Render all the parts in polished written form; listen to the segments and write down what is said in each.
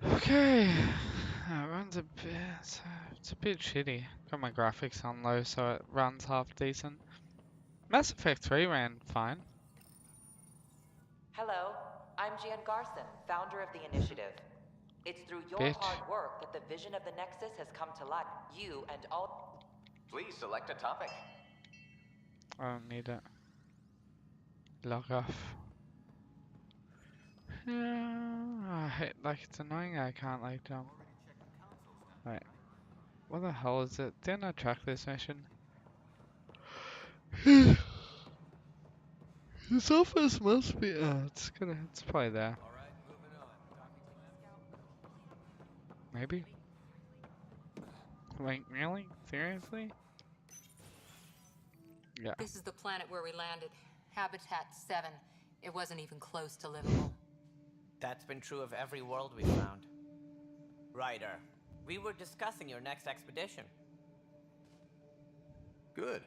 Okay, it runs a bit. It's a bit shitty. Got my graphics on low, so it runs half decent. Mass Effect 3 ran fine. Hello, I'm Jan Garson, founder of the initiative. It's through your Bitch. hard work that the vision of the Nexus has come to life. You and all... Please select a topic. I don't need it. Log off. Yeah, I hate, like, it's annoying I can't, like, jump. Wait, what the hell is it? Didn't I track this mission? This office must be, it's probably there. Maybe? Like, really? Seriously? Yeah. This is the planet where we landed. Habitat 7. It wasn't even close to livable. That's been true of every world we found. Ryder, we were discussing your next expedition. Good.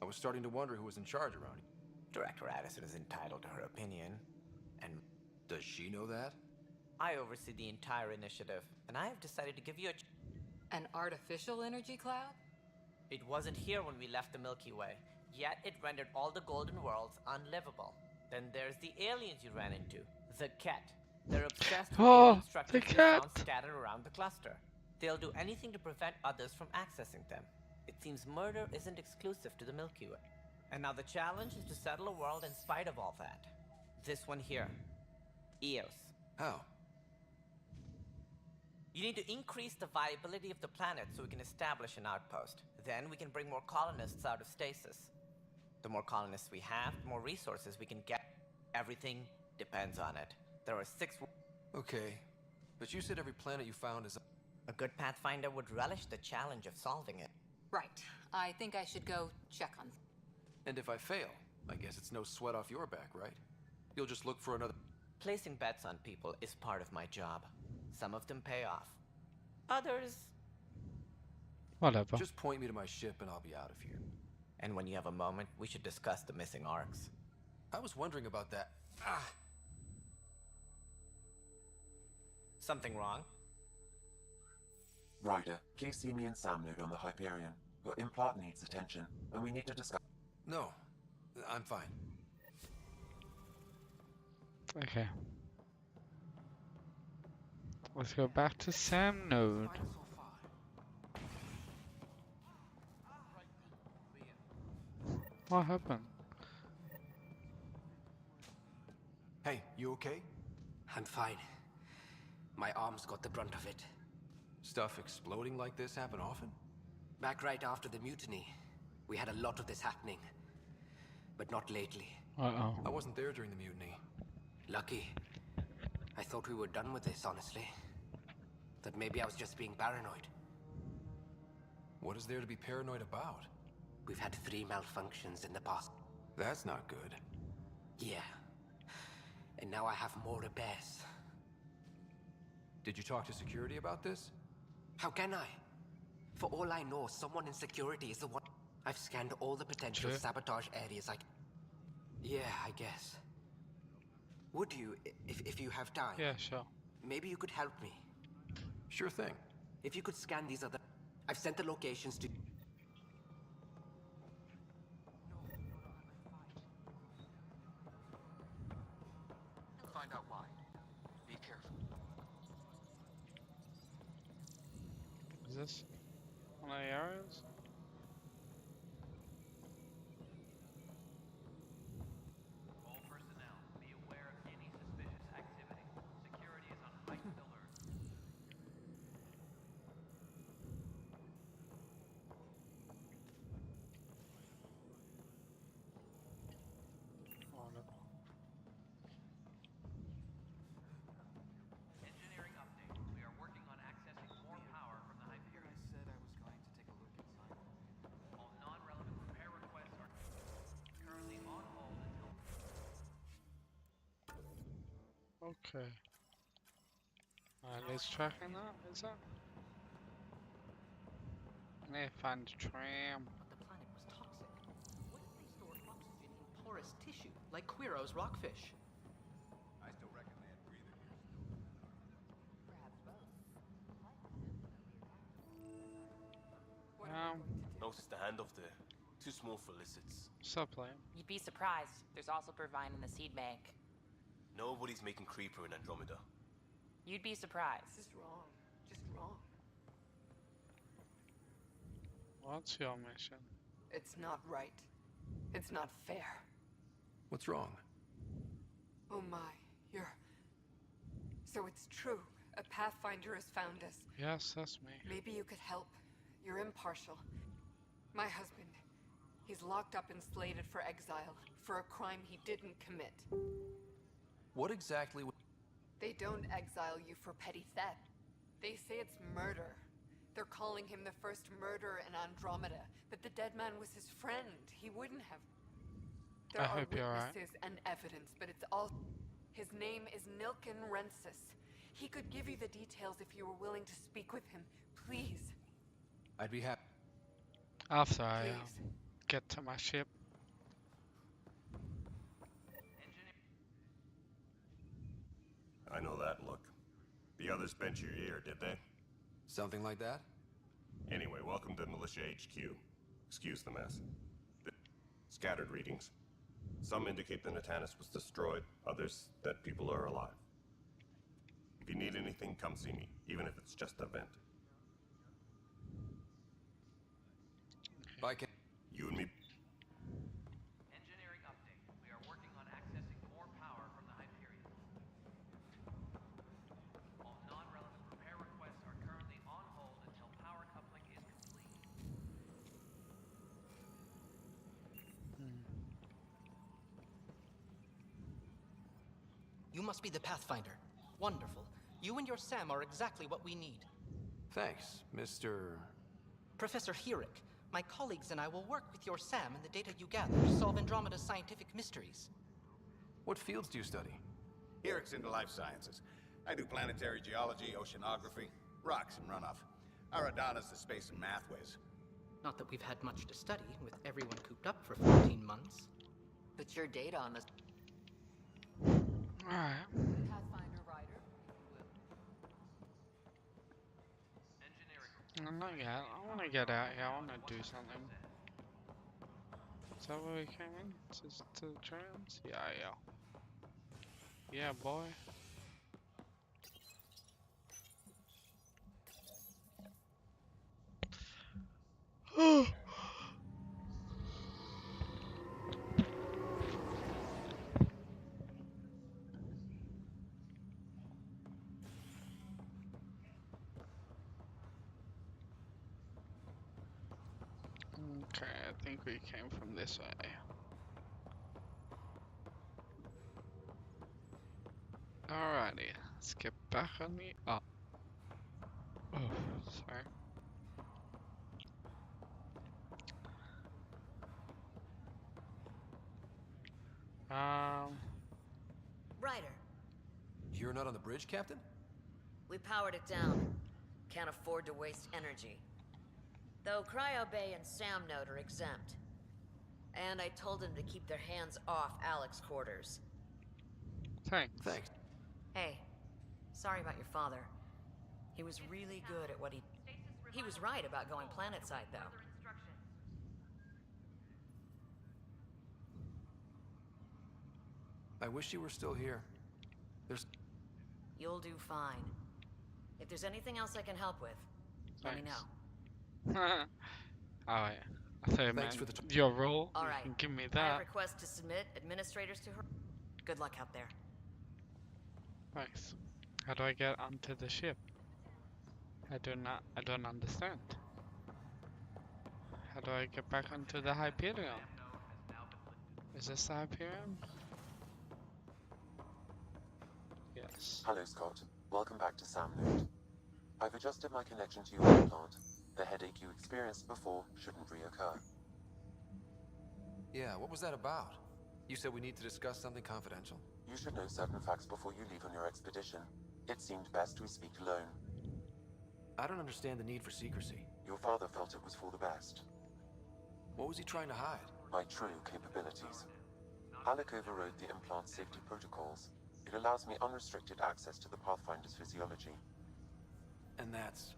I was starting to wonder who was in charge around here. Director Addison is entitled to her opinion, and Does she know that? I oversee the entire initiative, and I have decided to give you An artificial energy cloud? It wasn't here when we left the Milky Way, yet it rendered all the golden worlds unlivable. Then there's the aliens you ran into, the Ket. They're obsessed with Oh, alien the structures we Ket! found scattered around the cluster. They'll do anything to prevent others from accessing them. It seems murder isn't exclusive to the Milky Way. And now the challenge is to settle a world in spite of all that. This one here, Eos. How? You need to increase the viability of the planet so we can establish an outpost. Then we can bring more colonists out of stasis. The more colonists we have, the more resources we can get. Everything depends on it. There are 6... Okay. But you said every planet you found is... A good Pathfinder would relish the challenge of solving it. Right. I think I should go check on. And if I fail, I guess it's no sweat off your back, right? You'll just look for another... Placing bets on people is part of my job. Some of them pay off. Others... Whatever. Just point me to my ship and I'll be out of here. And when you have a moment, we should discuss the missing arcs. I was wondering about that. Something wrong? Ryder, please see me and Sam node on the Hyperion. Your implant needs attention, and we need to discuss... No, I'm fine. Okay. Let's go back to Sam node. What happened? Hey, you okay? I'm fine. My arms got the brunt of it. Stuff exploding like this happen often? Back right after the mutiny, we had a lot of this happening. But not lately. Uh-oh. I wasn't there during the mutiny. Lucky. I thought we were done with this, honestly. That maybe I was just being paranoid. What is there to be paranoid about? We've had 3 malfunctions in the past. That's not good. Yeah. And now I have more repairs. Did you talk to security about this? How can I? For all I know, someone in security is the one... I've scanned all the potential Sure. sabotage areas Yeah, I guess. Would you, if you have time? Yeah, sure. Maybe you could help me. Sure thing. If you could scan these other... I've sent the locations to... Find out why. Be careful. Is this one of the arrows? All personnel, be aware of any suspicious activity. Security is on heightened alert. Wonderful. Engineering update. We are working on accessing more power from the Hyperion. I said I was going to take a look inside. All non-relevant repair requests are currently on hold until... Okay. It's tracking that, is that? I need to find the tram. But the planet was toxic. What if they stored oxygen in porous tissue, like Quiro's rockfish? I still reckon they had breather gears. closest to Handoff there. Too small for lizards. Stop playing. You'd be surprised. There's also Plebfinder in the seed bank. Nobody's making Creeper in Andromeda. You'd be surprised. This is wrong. Just wrong. What's your mission? It's not right. It's not fair. What's wrong? Oh my, you're... So it's true. A Pathfinder has found us. Yes, that's me. Maybe you could help. You're impartial. My husband, he's locked up and slated for exile for a crime he didn't commit. What exactly? They don't exile you for petty theft. They say it's murder. They're calling him the first murderer in Andromeda, but the dead man was his friend. He wouldn't have. There I are hope you're alright. witnesses and evidence, but it's all... His name is Nilken Rensis. He could give you the details if you were willing to speak with him. Please. I'd be happy. After I Please. get to my ship. I know that look. The others bent your ear, did they? Something like that? Anyway, welcome to Militia HQ. Excuse the mess. Scattered readings. Some indicate the Natanus was destroyed, others that people are alive. If you need anything, come see me, even if it's just a vent. Bye, Ken. You and me. Engineering update. We are working on accessing more power from the Hyperion. All non-relevant repair requests are currently on hold until power coupling is complete. You must be the Pathfinder. Wonderful. You and your Sam are exactly what we need. Thanks, Mr. Professor Herrick, my colleagues and I will work with your Sam and the data you gather to solve Andromeda's scientific mysteries. What fields do you study? Herrick's into life sciences. I do planetary geology, oceanography, rocks and runoff. Aradana's the space and math whiz. Not that we've had much to study, with everyone cooped up for 14 months. But your data on this... Alright. Pathfinder Ryder. Engineering. I wanna get out here, I wanna do something. Is that where we came in? To the trams? Yeah, yeah. Yeah, boy. Okay, I think we came from this way. Alrighty, let's get back on the up. Oh, sorry. Ryder, You're not on the bridge, Captain? we powered it down. Can't afford to waste energy. Though Cryo Bay and Sam Node are exempt. And I told them to keep their hands off Alec's quarters. Thanks. Thanks. Hey, sorry about your father. He was really good at what he was right about going planetside, though. I wish you were still here. There's... You'll do fine. If there's anything else I can help with, let me know. Alright. I thought you Thanks meant for the your role. All You right. can give me I have that. requests to submit administrators to her. Good luck out there. Thanks. How do I get onto the ship? I don't understand. How do I get back onto the Hyperion? Is this the Hyperion? Yes. Hello, Scott. Welcome back to Sam Node. I've adjusted my connection to your implant. The headache you experienced before shouldn't reoccur. Yeah, what was that about? You said we need to discuss something confidential. You should know certain facts before you leave on your expedition. It seemed best we speak alone. I don't understand the need for secrecy. Your father felt it was for the best. What was he trying to hide? My true capabilities. Alec overrode the implant safety protocols. It allows me unrestricted access to the Pathfinder's physiology. And that's...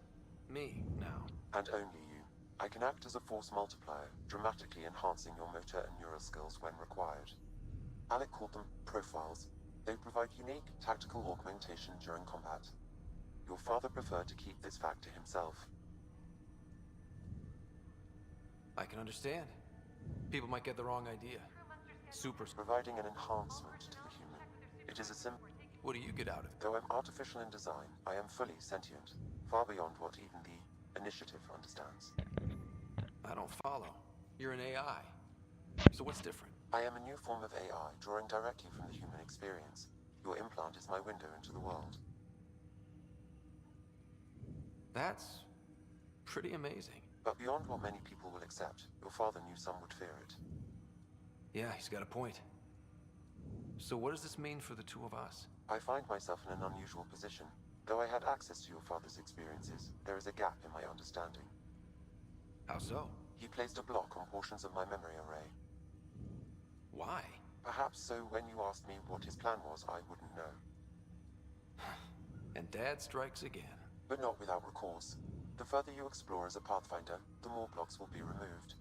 me, now. And only you. I can act as a force multiplier, dramatically enhancing your motor and neural skills when required. Alec called them profiles. They provide unique tactical augmentation during combat. Your father preferred to keep this fact to himself. I can understand. People might get the wrong idea. Super. Providing an enhancement to the human. It is a What do you get out of it? Though I'm artificial in design, I am fully sentient, far beyond what even the Initiative understands. I don't follow. You're an AI. So what's different? I am a new form of AI, drawing directly from the human experience. Your implant is my window into the world. That's pretty amazing. But beyond what many people will accept, your father knew some would fear it. Yeah, he's got a point. So what does this mean for the two of us? I find myself in an unusual position. Though I had access to your father's experiences, there is a gap in my understanding. How so? He placed a block on portions of my memory array. Why? Perhaps so when you asked me what his plan was, I wouldn't know. And Dad strikes again. But not without recourse. The further you explore as a Pathfinder, the more blocks will be removed.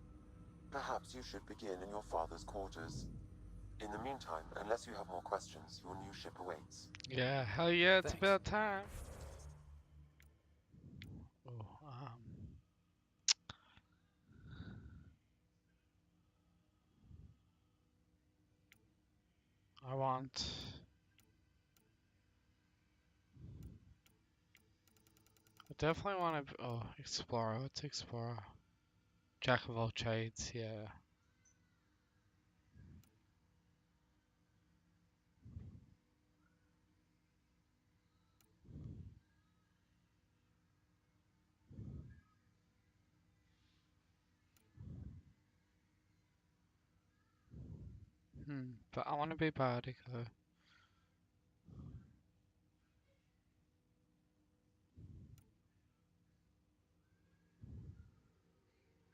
Perhaps you should begin in your father's quarters. In the meantime, unless you have more questions, your new ship awaits. Yeah, hell yeah, it's Thanks. about time. Oh, I want... I definitely want to... Oh, Explorer. What's Explorer? Jack of all trades, yeah. But I want to be biotic though.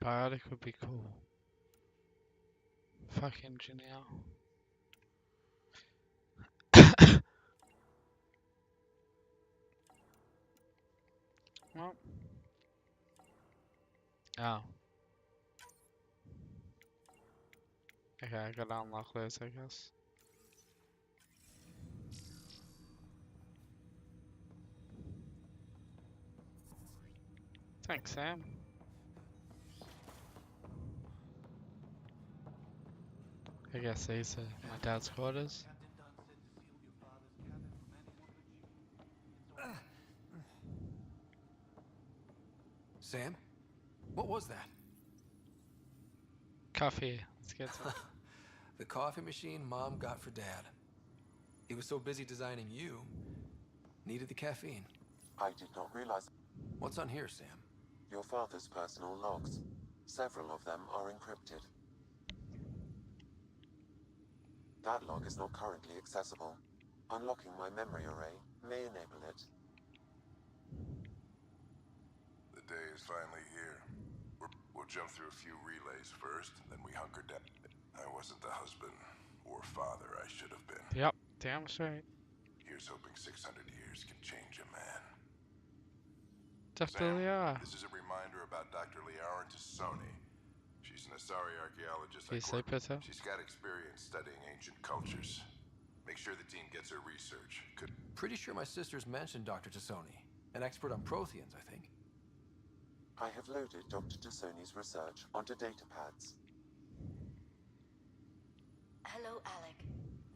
Biotic would be cool. Fucking genial. Well. Oh. Okay, I gotta unlock those, I guess. Thanks, Sam. I guess these are my dad's quarters. Sam? What was that? Coffee. Let's get some. The coffee machine Mom got for Dad. He was so busy designing you, needed the caffeine. I did not realize... What's on here, Sam? Your father's personal logs. Several of them are encrypted. That log is not currently accessible. Unlocking my memory array may enable it. The day is finally here. We'll jump through a few relays first, then we hunker down. I wasn't the husband or father I should have been. Yep, damn straight. Here's hoping 600 years can change a man. Definitely are. This is a reminder about Dr. Liara Tassoni. She's an Asari archaeologist. She's got experience studying ancient cultures. Make sure the team gets her research. Pretty sure my sisters mentioned Dr. Tassoni. An expert on Protheans, I think. I have loaded Dr. Tassoni's research onto datapads. Hello, Alec.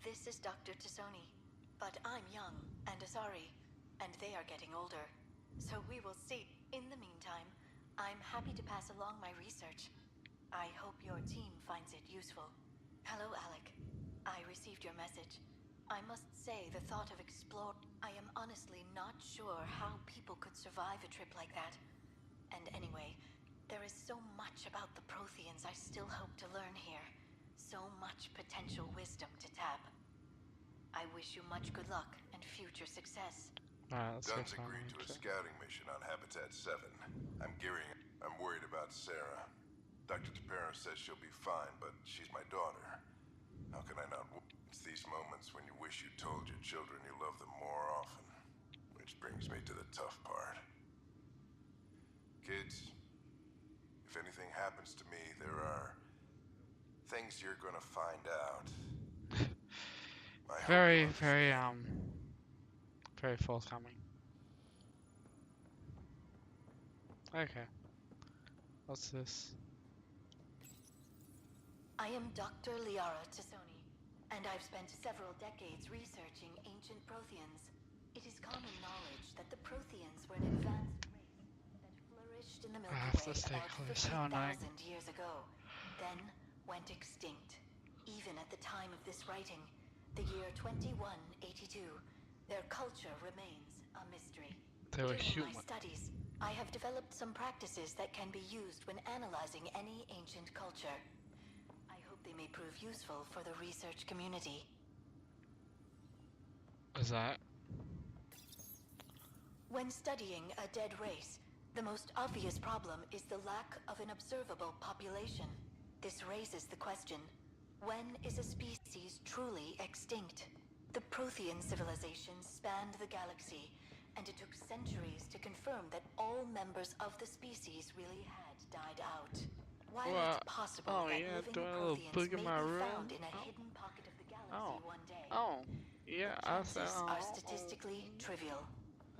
This is Dr. Tassoni. But I'm young and Asari, and they are getting older. So we will see. In the meantime, I'm happy to pass along my research. I hope your team finds it useful. Hello, Alec. I received your message. I must say, the thought of I am honestly not sure how people could survive a trip like that. And anyway, there is so much about the Protheans I still hope to learn here. So much potential wisdom to tap. I wish you much good luck and future success. Dunn's agreed to a scouting mission on Habitat 7. I'm worried about Sarah. Dr. Tapero says she'll be fine, but she's my daughter. How can I not? It's these moments when you wish you told your children you love them more often. Which brings me to the tough part. Kids, if If anything happens to me, there are things you're gonna find out. Very, very forthcoming. Okay. What's this? I am Dr. Liara Tassoni, and I've spent several decades researching ancient Protheans. It is common knowledge that the Protheans were an advanced race that flourished in the Milky Way about 50,000 years ago, then went extinct. Even at the time of this writing, the year 2182, their culture remains a mystery. They were During human. my studies, I have developed some practices that can be used when analyzing any ancient culture. I hope they may prove useful for the research community. Is that? When studying a dead race, the most obvious problem is the lack of an observable population. This raises the question, when is a species truly extinct? The Prothean civilizations spanned the galaxy, and it took centuries to confirm that all members of the species really had died out. While it's possible that living Protheans may be found in a hidden pocket of the galaxy one day, the chances are statistically trivial.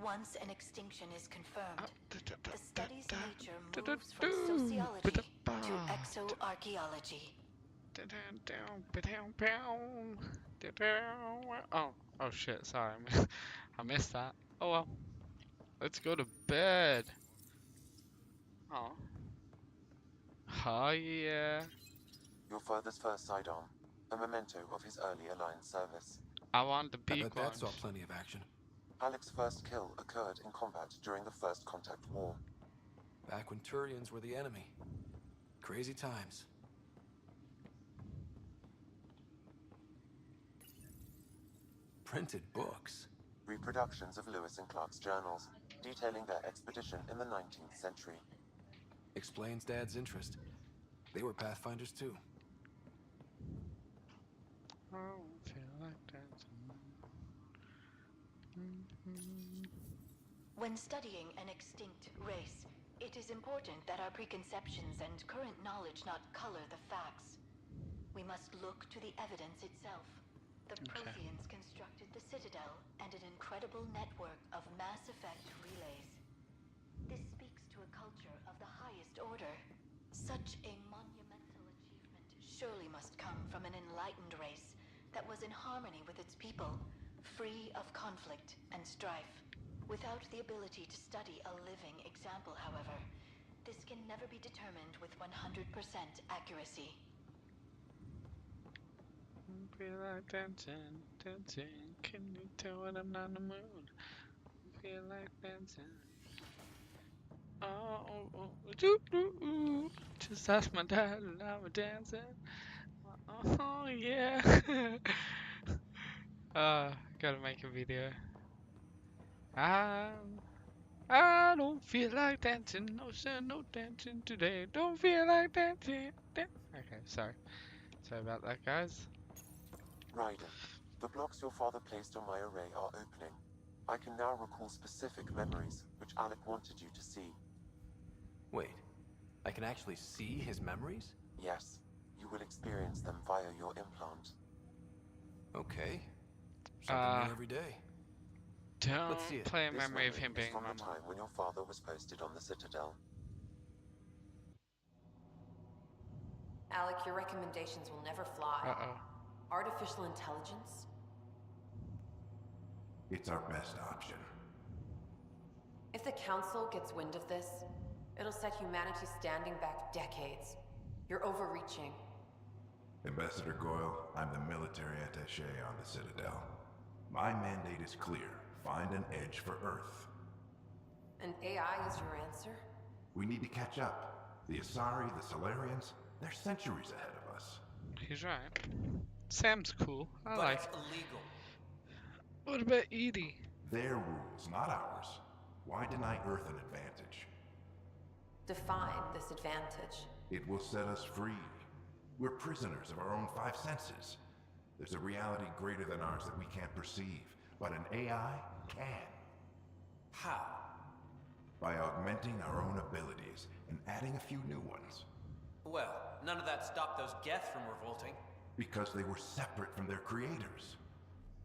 Once an extinction is confirmed, the study's nature moves from sociology to exoarchaeology. Oh shit, sorry. I missed that. Oh well. Let's go to bed. Oh. Oh yeah. Your father's first sidearm, a memento of his early Alliance service. I want the big I bet that saw plenty of action. Alec's first kill occurred in combat during the First Contact War. Back when Turians were the enemy. Crazy times. Printed books. Reproductions of Lewis and Clark's journals, detailing their expedition in the 19th century. Explains Dad's interest. They were Pathfinders too. I don't feel like dancing. When studying an extinct race, it is important that our preconceptions and current knowledge not color the facts. We must look to the evidence itself. The Protheans constructed the Citadel and an incredible network of Mass Effect relays. This speaks to a culture of the highest order. Such a monumental achievement surely must come from an enlightened race that was in harmony with its people, free of conflict and strife. Without the ability to study a living example, however, this can never be determined with 100% accuracy. Feel like dancing, dancing. Can you tell when I'm not in the mood? Feel like dancing. Just ask my dad and I was dancing. Oh yeah. Gotta make a video. I don't feel like dancing. No sin, no dancing today. Don't feel like dancing. Okay, sorry. Sorry about that, guys. Ryder, the blocks your father placed on my array are opening. I can now recall specific memories, which Alec wanted you to see. Wait, I can actually see his memories? Yes, you will experience them via your implant. Okay. Something new every day. Don't play a memory of him being from my the time when your father was posted on the Citadel. Alec, your recommendations will never fly. Uh-oh. Artificial intelligence? It's our best option. If the Council gets wind of this, it'll set humanity standing back decades. You're overreaching. Ambassador Goyle, I'm the military attaché on the Citadel. My mandate is clear. Find an edge for Earth. And AI is your answer? We need to catch up. The Asari, the Solarians, they're centuries ahead of us. He's right. Sam's cool. I like it. But it's illegal. What about Edie? Their rules, not ours. Why deny Earth an advantage? Define this advantage. It will set us free. We're prisoners of our own five senses. There's a reality greater than ours that we can't perceive, but an AI can. How? by augmenting our own abilities and adding a few new ones. Well, none of that stopped those Geth from revolting. Because they were separate from their creators.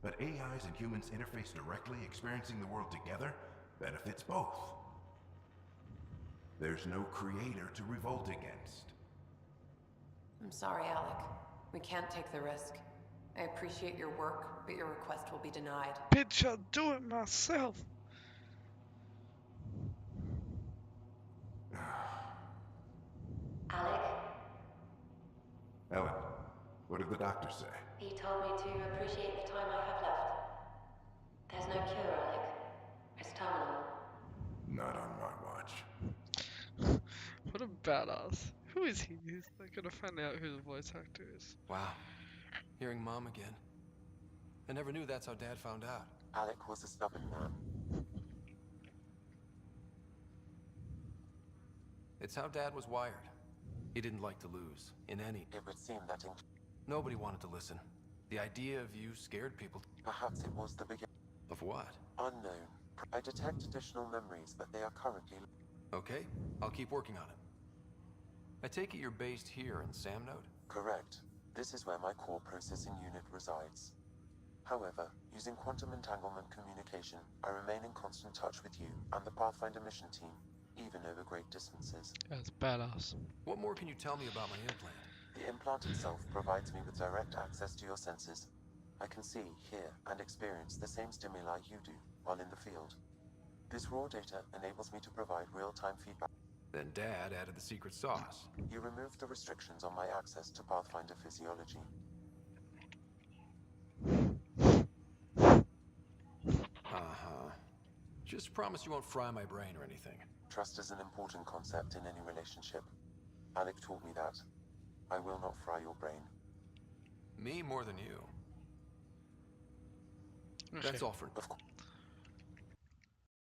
But AIs and humans interface directly, experiencing the world together benefits both. There's no creator to revolt against. I'm sorry, Alec. We can't take the risk. I appreciate your work, but your request will be denied. Bitch, I'll do it myself. Alec, Ellen, what did the doctor say? he told me to appreciate the time I have left. There's no cure, Alec. It's terminal. Not on my watch. What a badass. Who is he? He's like gonna find out who the voice actor is. Wow. Hearing Mom again. I never knew that's how Dad found out. Alec was a stubborn man. It's how Dad was wired. He didn't like to lose, in any... It would seem that Nobody wanted to listen. The idea of you scared people. Perhaps it was the beginning. Of what? Unknown. I detect additional memories, but they are currently... Okay, I'll keep working on it. I take it you're based here in Sam Node? Correct. This is where my core processing unit resides. However, using quantum entanglement communication, I remain in constant touch with you and the Pathfinder mission team, even over great distances. That's badass. What more can you tell me about my implant? The implant itself provides me with direct access to your senses. I can see, hear, and experience the same stimuli you do while in the field. This raw data enables me to provide real-time feedback. Then Dad added the secret sauce. You removed the restrictions on my access to Pathfinder physiology. Uh-huh. Just promise you won't fry my brain or anything. Trust is an important concept in any relationship. Alec taught me that. I will not fry your brain. Me more than you. Okay. That's all for... Of course.